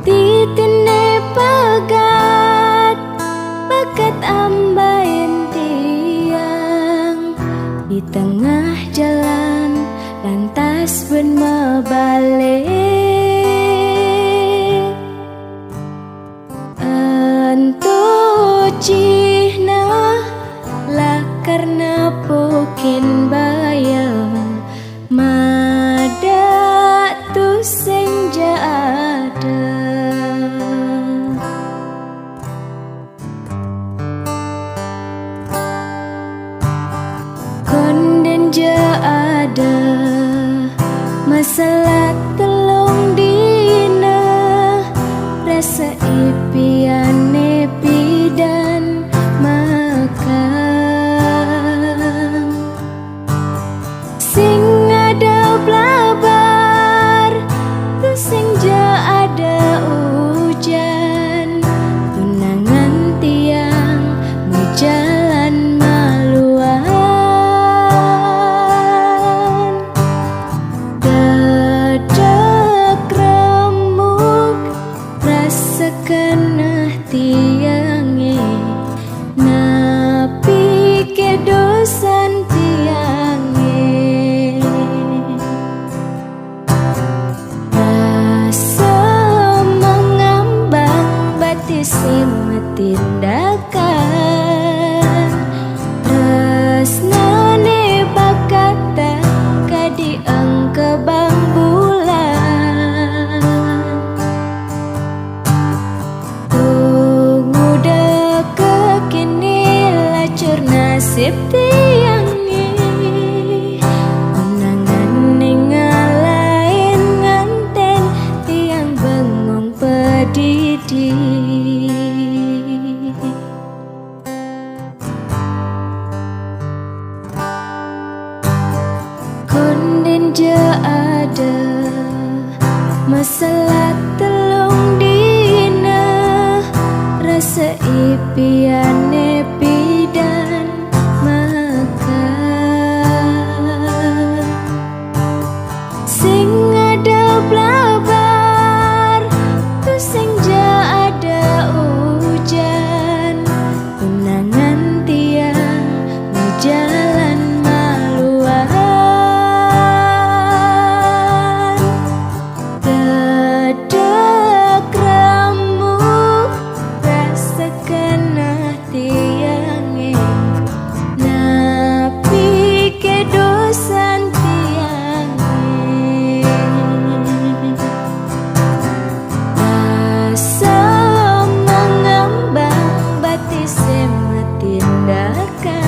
Titine pegat bakat ambain tiang di tengah jalan lantas ben mebalik entu cihna lah karena pukin bayang mada tu senja ada konden ja ada masalah telung dina rasa ipian nepi dan makan sing ada blabar tu sing ja ada hujan tunangan tiang jalan maluan dadak remuk rasa kenah tiange napi ke dosan tiange rasa mengambang batis tindakan tresnane bakata kadiang kebang bulan tunggu deke kini lacur nasib tiange menangan ningalain nganten tiang bengong pedidi konden ja ada masalah telung dina rasa ipian nepi dan makan sing ada blabar tu sing ja ada hujan tunangan tiang jalan maluan dadak remuk rasa kenah tiange napi ke dosan tiange rasa mengambang batis tindakan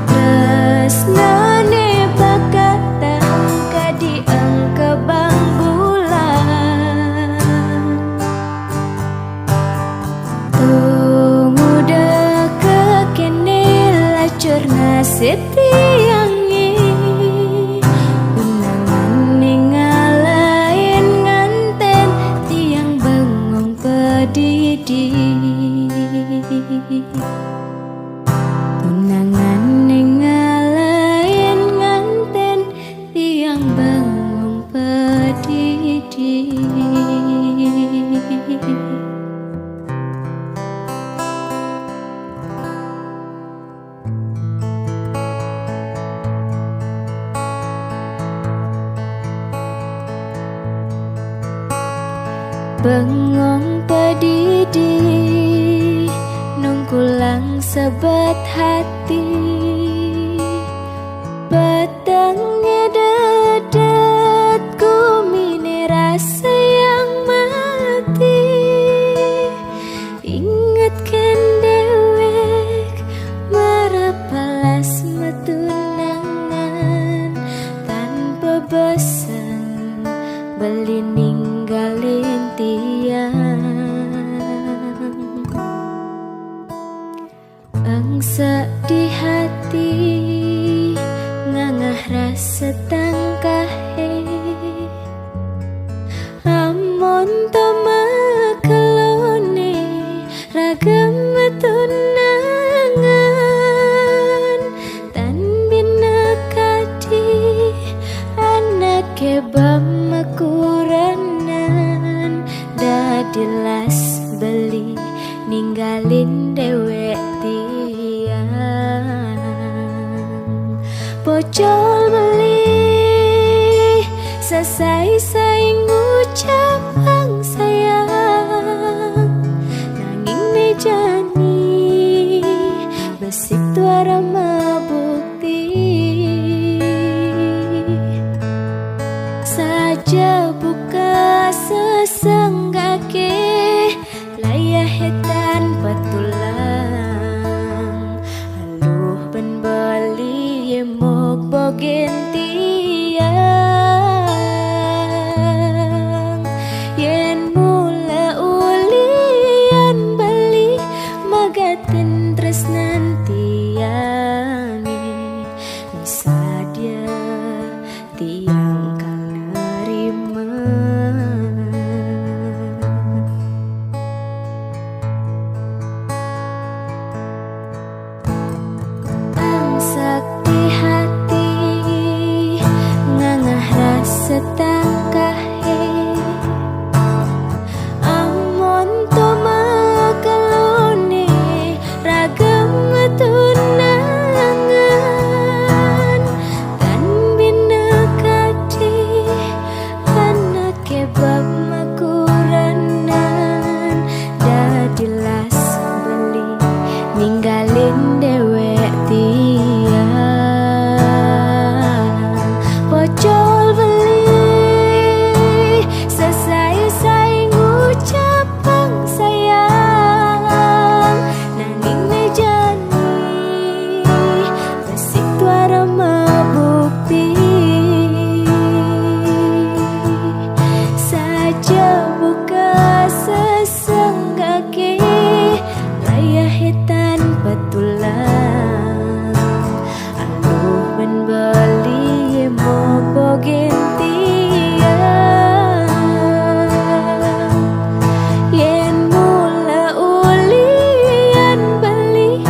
tresnane bakata kadiang kebang bulan tunggu deke kene lacur nasib tiange tunangan ningalain nganten tiang bengong pedidi tunangan ningalain nganten tiang bengong pedidi bengong pedidi nungkulang sebat hati batangnya dedatku mine rasa yang mati ingatkan dewek merapalas metunangan tanpa besan beli ninggalin tiang angsa di hati ngangah rasa tangkahe amon to makelone ragam tunangan tan bina kadi kebab makuranan dadilas beli ninggalin dewek tiang pocol beli selesai saing ucapan sayang nanging mejani besik tuara mabukti saja buka sesenggake layah hetan petulang aluh ben beli yemok bogen tiang yen mula ulian beli magaten tresnan tiangi bisa dia tiang kal nerima sakti hati ngangah rasa tangkahe amon to makalone ragam tunangan kan bina kati anak kebab makuranan dadilas beli ninggalin dewek tiang pocol beli selesai saing ucapan sayang nanging mejani besik tuara mabukti saja buka sesenggake layah hitan petulang aluh ben beli mau bogen tiang yen mula ulian beli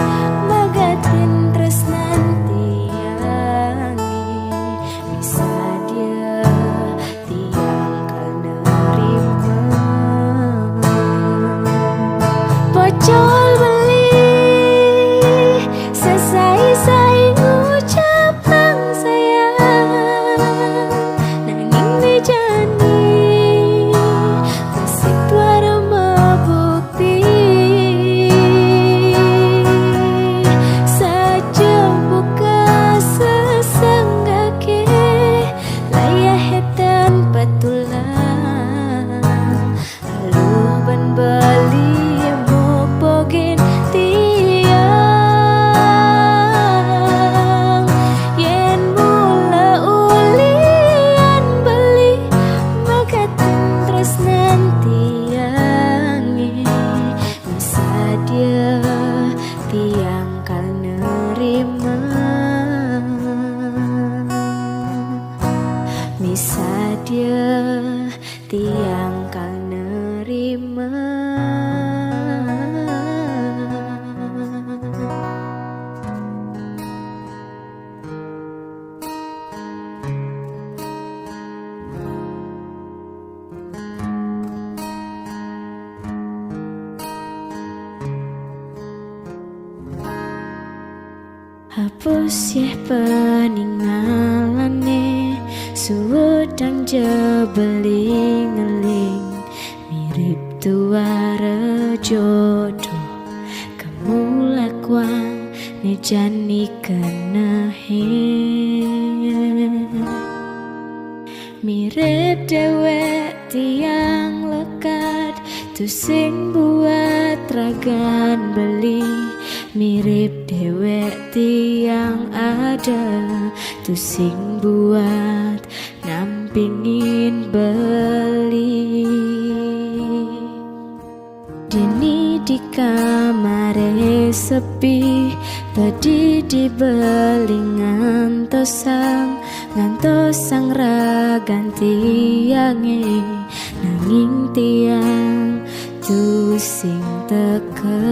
magatin tresnan tiangi bisa dia tiang kal nerima pocol beli selesai saing ucapan sayang nanging mejani besik tuara mabukti saja buka sesenggake layah hetan petulang aluh ben beli mau bogen tiang yen mula ulian beli magaten tresnan tiangi bisa dia tiang kal nerima bisa dia tiang kal nerima. Hapus ya peninggalane suwedang jebeling-eling mirip tuara jodoh kamu lakuan nejani kenahe mirip dewek tiang lekat tu sing buat ragan beli mirip dewek tiang ada tu sing buat nampingin beli dini di kamar sepi tadi di belingan tosang ngantosang ragan tiange nanging tiang tu sing teka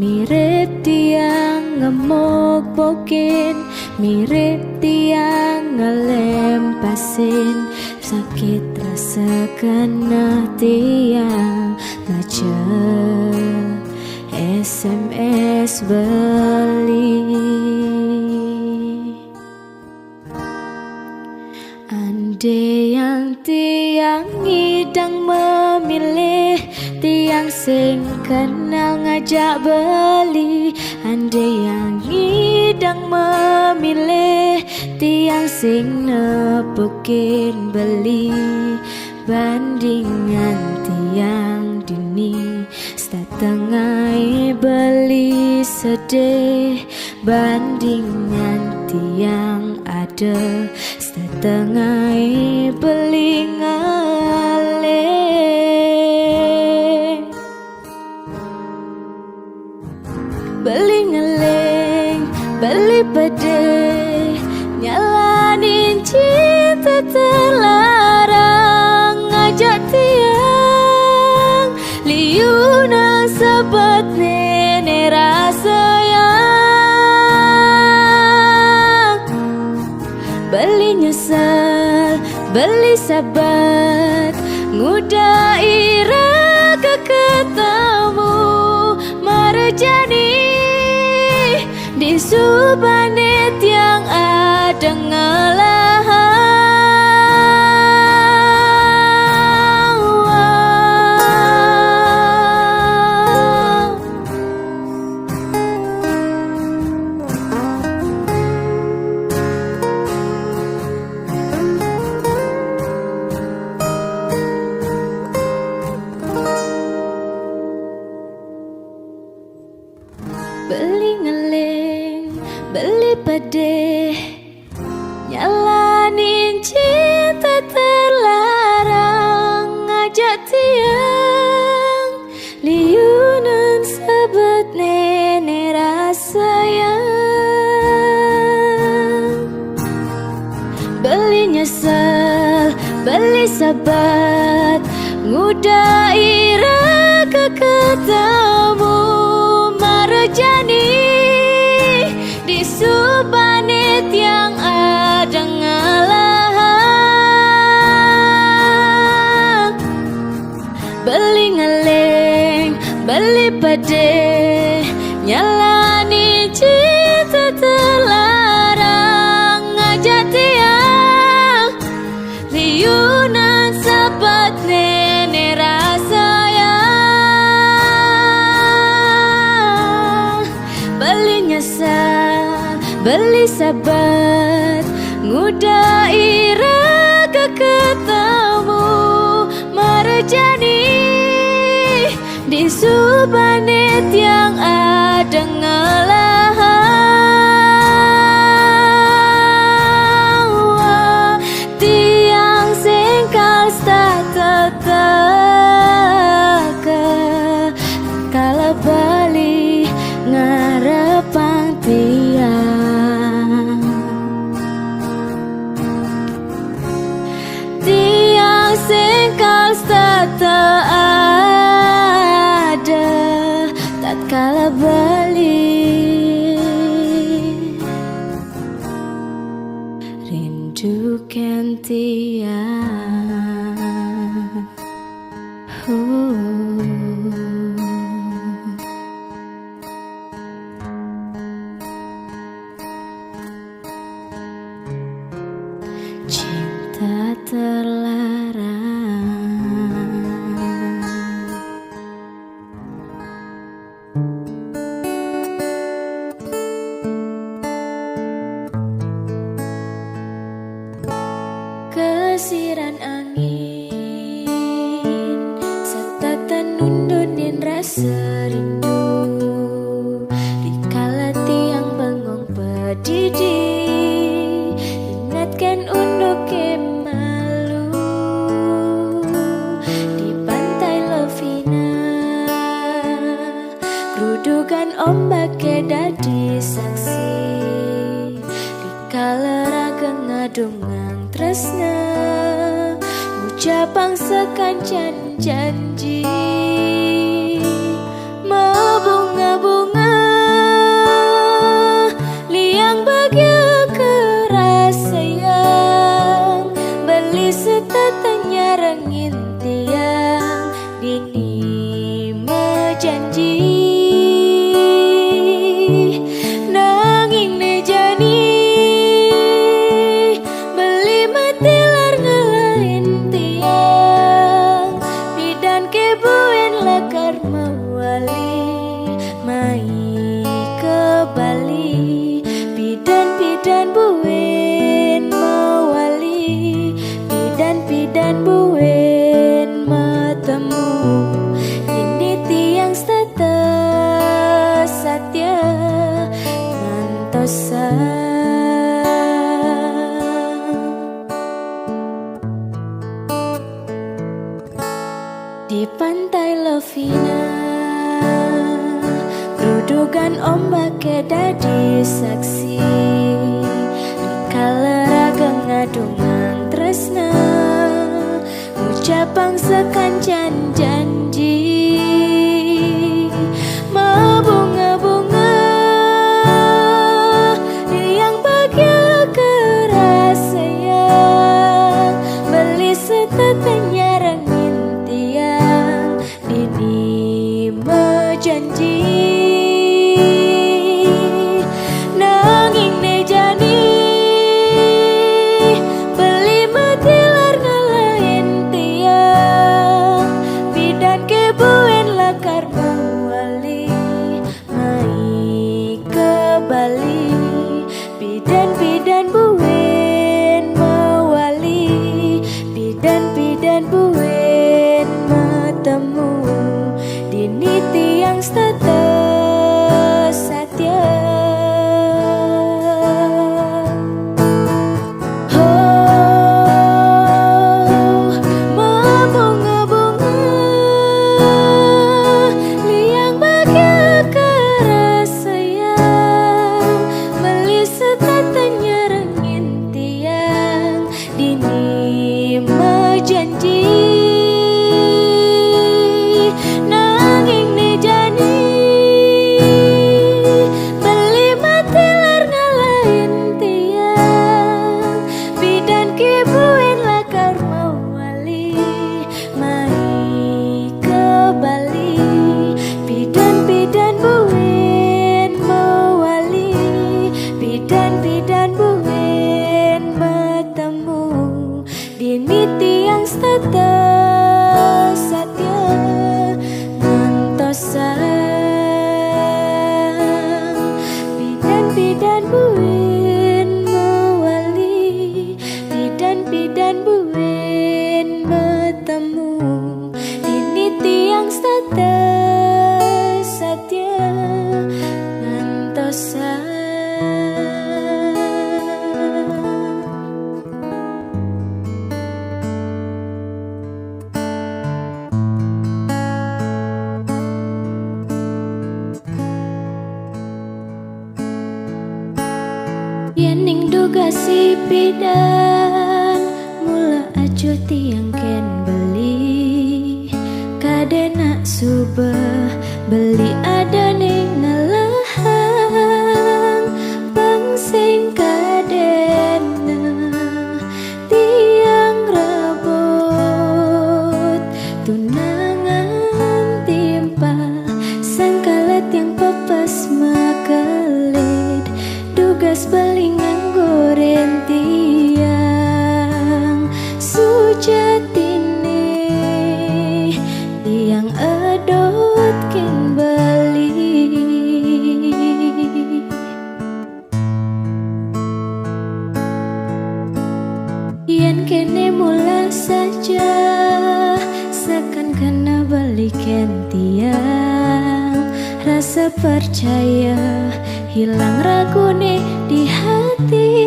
mirip tiang remuk pokin mirip tiang ngelempasin sakit rasa kena tiang baca SMS beli. Andai yang tiang ngidang memilih tiang sing kenal ngajak beli. Andai yang ngidang memilih tiang sing nepukin beli. Bandingan tiang dini setengai beli sedih. Bandingan tiang ada setengah beli ngaleng. Beli ngeleng, beli pedih, nyalanin cinta terlarang. Ngajak tiang liuna sabat nenek rasa yang. Beli nyesal, beli sabat, ngudai raga ketemu marjani di subanet yang ada ngalahan. Beli ngeleng, beli pedih, nyalanin cinta terlarang. Ngajak tiang liunan sabat nenek rasa yang. Beli nyesal, beli sabat, ngudai raga ketemu marjani di subanet yang ada ngalahan. Beli ngeleng, beli pedih, nyalani cinta terlarang. Ngajak tiang liunan sabat nenek rasa yang. Beli nyesal, beli sabat, ngudai raga ketemu marjani di subanet yang ada ngalahan. Tiang singkal stata kala bali ngarepang tiang. Tiang singkal stata ada tatkala bali rindukan tiang. Cinta terlarang. Kesiran angin serta tenundunin rasa rindu. Dikala tiang bengong pedidi, ingatkan unduk malu di pantai Lovina. Kerudukan ombak dadi saksi dikala raga ngadungang tresna, ucapang sekancan janji mebunga-bunga bahagia keras sayang, beli setetenya rengin tiang, dini menjanji nanging nejani beli mati lar ngelain tiang, bidan kebuen lakar mawali mai ke Bali, bidan buen mawali, bidan buen matemu, ini tiang status satya ngantosa. Di pantai Lovina grudugan ombak dadi saksi, kaleraga ngadungan tresna, ucapang sekancan janji, mau bunga-bunga yang bahagia keras sayang, beli setetenya rengin tiang, dini menjanji nanging nejani beli mati lar ngelain tiang, bidan kebuen lakar mawali mai ke Bali, bidan buen mawali, bidan buen matemu, dini tiang status satya. Janji nanging nejani beli mati lar ngelain tiang, bidan kebuen lakar mawali mai ke Bali, bidan buen mawali, bidan buen matemu, dini tiang status satya ngantosa. Bidan buen mawali, bidan buen matemu, dini tiang status satya ngantosa. Yening duga si bidan mula ajo tiang ken beli, kadena subah beli adane ngalahang, bangsing kadena tiang rabot, tunangan timpa sangkalat yang pepas makelid, dugas beli nganggurin tiang sujatine, tiang edot ken beli. Yen kene mula saja sekan kena balikin tiang, rasa percaya hilang ragu nih di hati,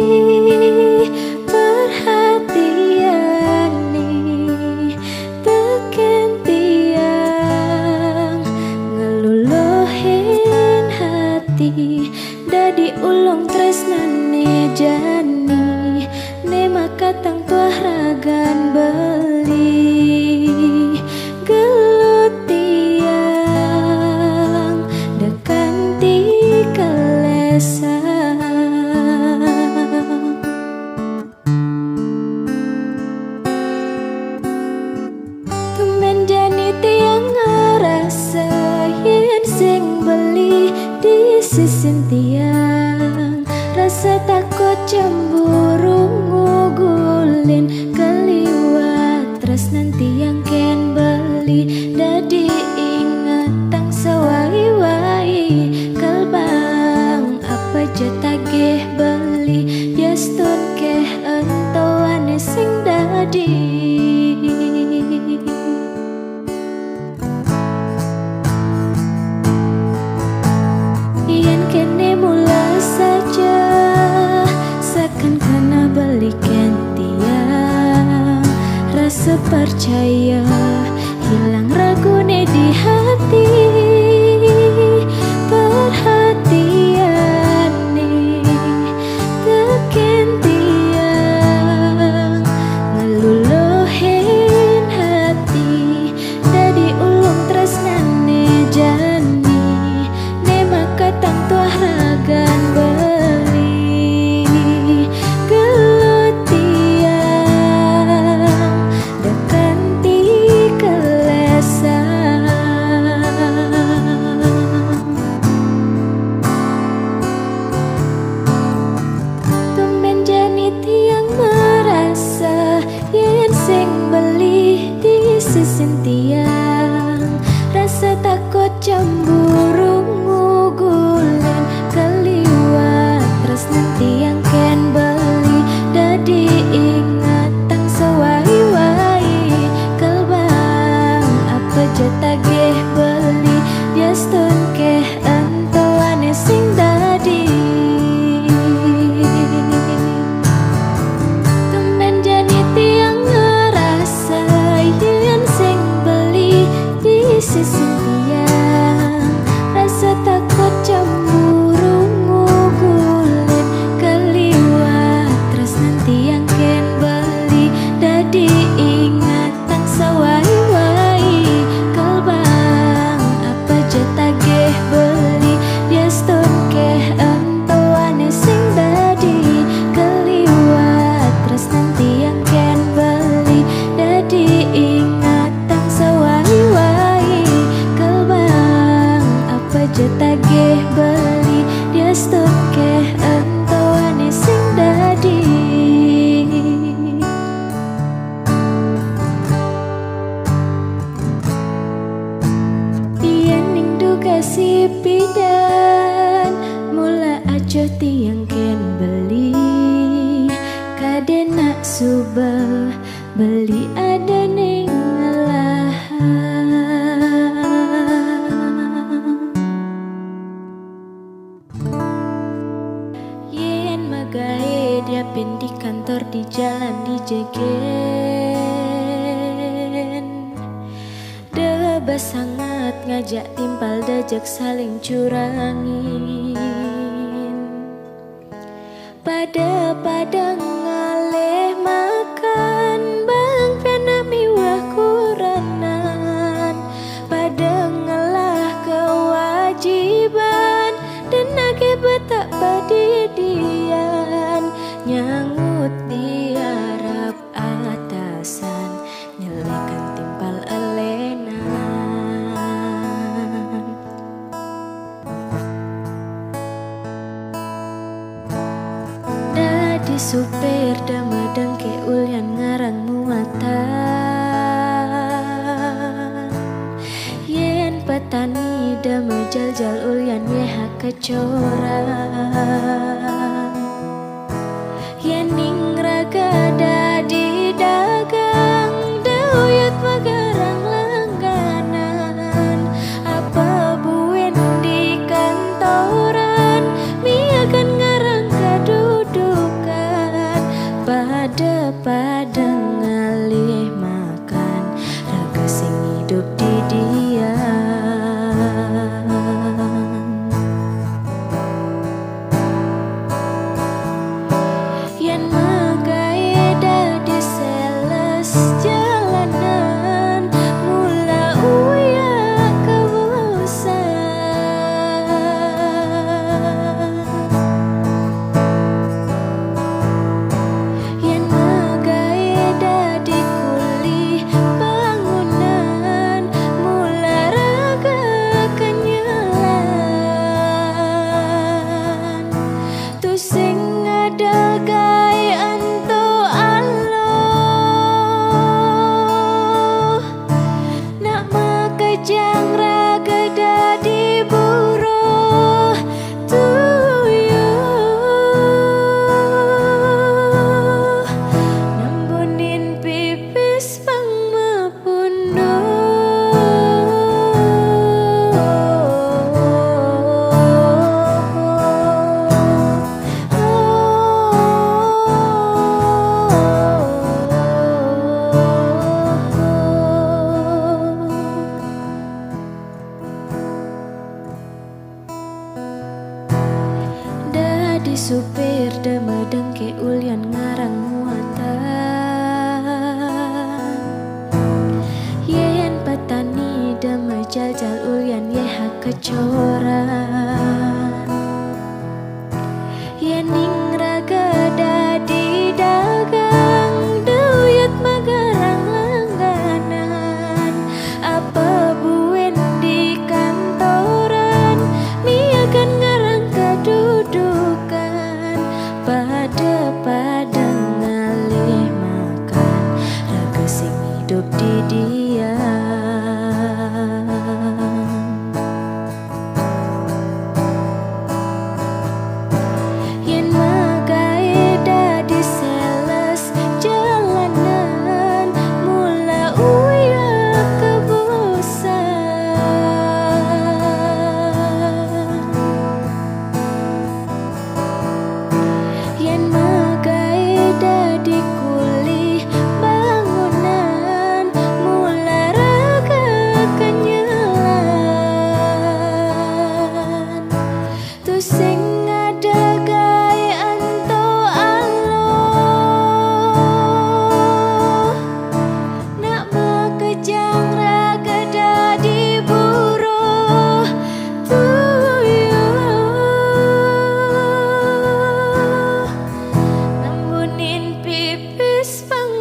perhatian nih teken tiang, ngeluluhin hati, dadi ulung tresnane jani, ne makatang tuah ragan beli, gelut tiang dekan di kelesan. takut cemburu ngugulin keliwat terus nanti yang ken beli dadi ingat tang sewai-wai kalbang apa jetageh beli yastun keh entoane sing dadi yen kene mula saja sekan kena balikan tiang rasa percaya hilang ragune di hati perhatian nih teken tiang ngeluluhin hati dadi ulung tresnane jani ne maka tang tuah ragan beli gelut tiang dekanti kelesan tumben jani tiang merasa yen sing beli di sisin tiang rasa takut cemburu ngugulin keliwat terus nanti yang ken beli dadi ingat tang sewai-wai kalbang apa jetageh beli yastun keh entoane sing dadi tumben jani tiang ngerasa yen sing beli di sisi tiang rasa takut cemburu ngugulin keliwat terus nanti yang ken beli dadi ingat tang sewai-wai kalbang apa jetageh beli yastun keh entoane sing dadi keliwat terus nanti yang ken beli dadi ingat tang sewai-wai kalbang apa jetageh beli yastun keh entoane sing dadi yen ning duga si pidan mula aja tiang ken beli kadena subah beli ada ning yen magae dia pin di kantor di jalan di jegen debas sangat ngajak timpal dajak saling curangin pada ngaleh makan bang penami wah kuranan pada ngelah kewajiban dan nage betak padidian nyangut di harap atasan nyelekan timpal elenan dadi supir damadeng ke ulyan ngarang muatan yen petani dama jal ulyan yeha kecoran yen ning raga dadi dagang dauyat magarang langganan apa buen di kantoran miakan ngarang kedudukan pada ngalih makan raga sing hidup di dian dengke ulyan ngarang muatan. Yen petani damai jal-jal ulyan yeha kecoran. Yen ning raga dadi dagang duyut magarang langganan. Apa buen di kantoran miakan ngarang kedudukan. Pada ngalih makan raga sing hidup di diam. Yen magae dadi sales jalanan mula uya kebosan. Yen magae dadi kuli bangunan mula raga kanyelan. Tu sing ada gawe anto aloh nak makejang raga dadi buruh tuyuh. Nambunin pipis pang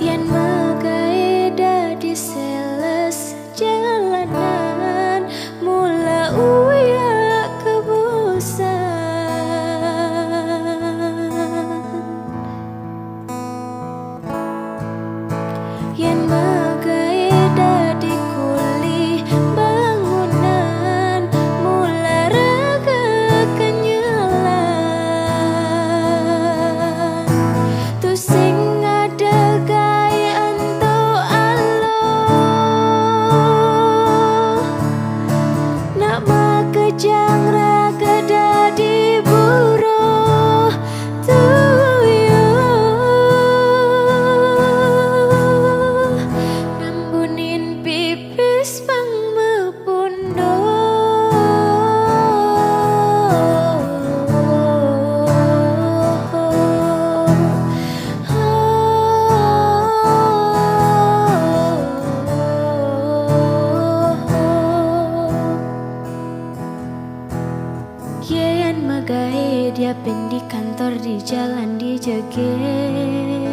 yen magae dadi sales jalanan mula uya kebosan. Yen magae dadi kuli bangunan mula raga kanyelan. Tu sing ada gawe anto aloh nak makejang raga dadi buruh tuyuh. Nambunin pipis pang yen magae dia pen di kantor di jalan di jege.